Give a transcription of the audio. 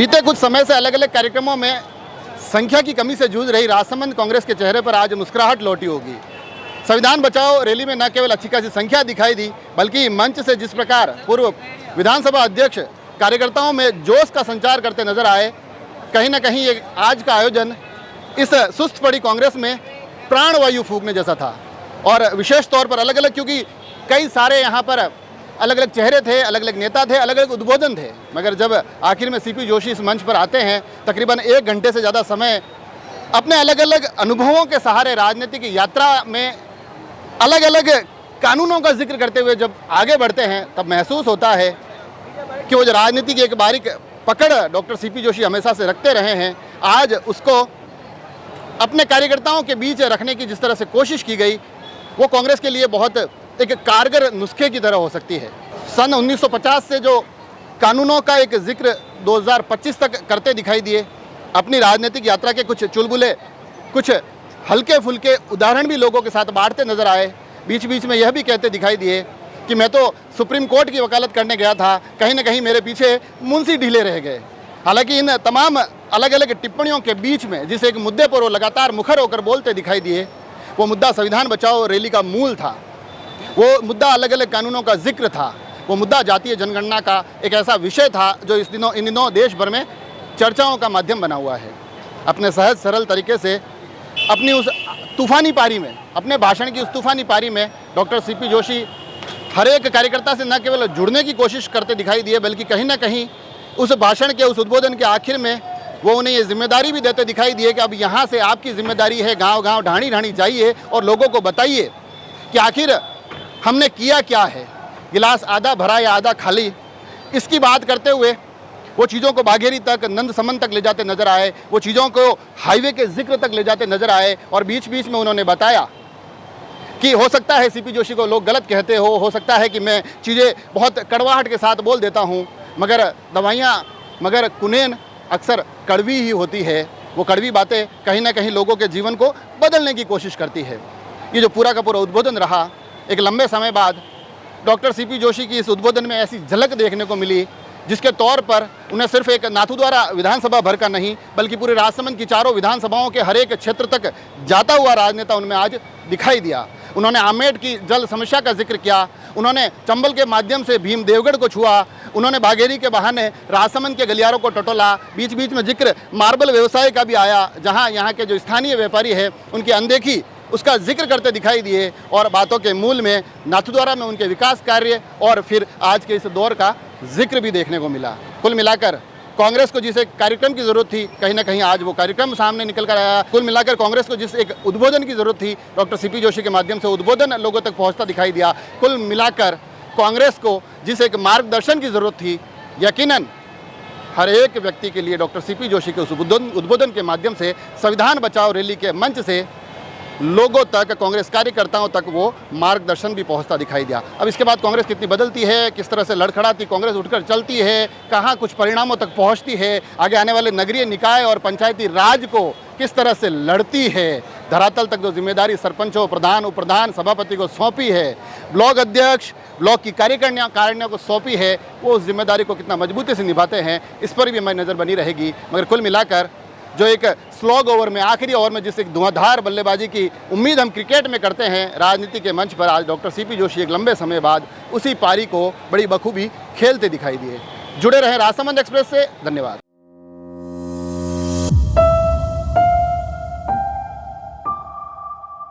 बीते कुछ समय से अलग अलग कार्यक्रमों में संख्या की कमी से जूझ रही राजसमंद कांग्रेस के चेहरे पर आज मुस्कुराहट लौटी होगी। संविधान बचाओ रैली में न केवल अच्छी खासी संख्या दिखाई दी, बल्कि मंच से जिस प्रकार पूर्व विधानसभा अध्यक्ष कार्यकर्ताओं में जोश का संचार करते नजर आए, कहीं ना कहीं ये आज का आयोजन इस सुस्त पड़ी कांग्रेस में प्राणवायु फूंकने जैसा था। और विशेष तौर पर अलग अलग, क्योंकि कई सारे यहाँ पर अलग अलग चेहरे थे, अलग अलग नेता थे, अलग अलग उद्बोधन थे, मगर जब आखिर में सीपी जोशी इस मंच पर आते हैं, तकरीबन 1 घंटे से ज़्यादा समय अपने अलग अलग अनुभवों के सहारे राजनीतिक यात्रा में अलग अलग कानूनों का जिक्र करते हुए जब आगे बढ़ते हैं, तब महसूस होता है कि वो जो राजनीति की एक बारीक पकड़ डॉक्टर सीपी जोशी हमेशा से रखते रहे हैं, आज उसको अपने कार्यकर्ताओं के बीच रखने की जिस तरह से कोशिश की गई, वो कांग्रेस के लिए बहुत एक कारगर नुस्खे की तरह हो सकती है। सन 1950 से जो कानूनों का एक जिक्र 2025 तक करते दिखाई दिए, अपनी राजनीतिक यात्रा के कुछ चुलबुले, कुछ हल्के फुल्के उदाहरण भी लोगों के साथ बांटते नजर आए। बीच बीच में यह भी कहते दिखाई दिए कि मैं तो सुप्रीम कोर्ट की वकालत करने गया था, कहीं ना कहीं मेरे पीछे मुंशी ढीले रह गए। हालांकि इन तमाम अलग अलग टिप्पणियों के बीच में जिस एक मुद्दे पर वो लगातार मुखर होकर बोलते दिखाई दिए, वो मुद्दा संविधान बचाओ रैली का मूल था। वो मुद्दा अलग अलग कानूनों का जिक्र था। वो मुद्दा जातीय जनगणना का एक ऐसा विषय था जो इन दिनों देश भर में चर्चाओं का माध्यम बना हुआ है। अपने सहज सरल तरीके से अपनी उस तूफानी पारी में, अपने भाषण की उस तूफानी पारी में डॉक्टर सीपी जोशी हर एक कार्यकर्ता से न केवल जुड़ने की कोशिश करते दिखाई दिए, बल्कि कहीं ना कहीं उस भाषण के, उस उद्बोधन के आखिर में वो उन्हें ये जिम्मेदारी भी देते दिखाई दिए कि अब यहाँ से आपकी जिम्मेदारी है, गांव गांव ढाणी ढाणी जाइए और लोगों को बताइए कि आखिर हमने किया क्या है, गिलास आधा भरा या आधा खाली। इसकी बात करते हुए वो चीज़ों को बाघेरी तक, नंद समन तक ले जाते नजर आए, वो चीज़ों को हाईवे के जिक्र तक ले जाते नजर आए। और बीच बीच में उन्होंने बताया कि हो सकता है सीपी जोशी को लोग गलत कहते हो सकता है कि मैं चीज़ें बहुत कड़वाहट के साथ बोल देता हूँ, मगर कुनेन अक्सर कड़वी ही होती है। वो कड़वी बातें कहीं ना कहीं लोगों के जीवन को बदलने की कोशिश करती है। ये जो पूरा का पूरा उद्बोधन रहा, एक लंबे समय बाद डॉक्टर सीपी जोशी की इस उद्बोधन में ऐसी झलक देखने को मिली, जिसके तौर पर उन्हें सिर्फ एक नाथद्वारा विधानसभा भर का नहीं, बल्कि पूरे राजसमंद की चारों विधानसभाओं के हर एक क्षेत्र तक जाता हुआ राजनेता उनमें आज दिखाई दिया। उन्होंने आमेठ की जल समस्या का जिक्र किया, उन्होंने चंबल के माध्यम से भीम देवगढ़ को छुआ, उन्होंने बाघेरी के बहाने राजसमंद के गलियारों को टटोला। बीच बीच में जिक्र मार्बल व्यवसाय का भी आया, जहाँ यहाँ के जो स्थानीय व्यापारी है उनकी अनदेखी, उसका जिक्र करते दिखाई दिए। और बातों के मूल में नाथद्वारा में उनके विकास कार्य और फिर आज के इस दौर का जिक्र भी देखने को मिला। कुल मिलाकर कांग्रेस को जिस एक कार्यक्रम की जरूरत थी, कहीं ना कहीं आज वो कार्यक्रम सामने निकल कर आया। कुल मिलाकर कांग्रेस को जिस एक उद्बोधन की जरूरत थी, डॉक्टर सीपी जोशी के माध्यम से उद्बोधन लोगों तक पहुंचता दिखाई दिया। कुल मिलाकर कांग्रेस को जिस एक मार्गदर्शन की जरूरत थी, यकीनन हर एक व्यक्ति के लिए डॉक्टर सीपी जोशी के उस उद्बोधन के माध्यम से, संविधान बचाओ रैली के मंच से लोगों तक, कांग्रेस कार्यकर्ताओं तक वो मार्गदर्शन भी पहुंचता दिखाई दिया। अब इसके बाद कांग्रेस कितनी बदलती है, किस तरह से लड़खड़ाती कांग्रेस उठकर चलती है, कहां कुछ परिणामों तक पहुंचती है, आगे आने वाले नगरीय निकाय और पंचायती राज को किस तरह से लड़ती है, धरातल तक जो जिम्मेदारी सरपंचों, प्रधान, उप प्रधान, सभापति को सौंपी है, ब्लॉक अध्यक्ष, ब्लॉक की कार्यकारिणियों को सौंपी है, वो उस जिम्मेदारी को कितना मजबूती से निभाते हैं, इस पर भी हमारी नज़र बनी रहेगी। मगर कुल मिलाकर जो एक स्लॉग ओवर में, आखिरी ओवर में जिस एक धुआंधार बल्लेबाजी की उम्मीद हम क्रिकेट में करते हैं, राजनीति के मंच पर आज डॉक्टर सीपी जोशी एक लंबे समय बाद उसी पारी को बड़ी बखूबी खेलते दिखाई दिए। जुड़े रहे राजसमंद एक्सप्रेस से। धन्यवाद।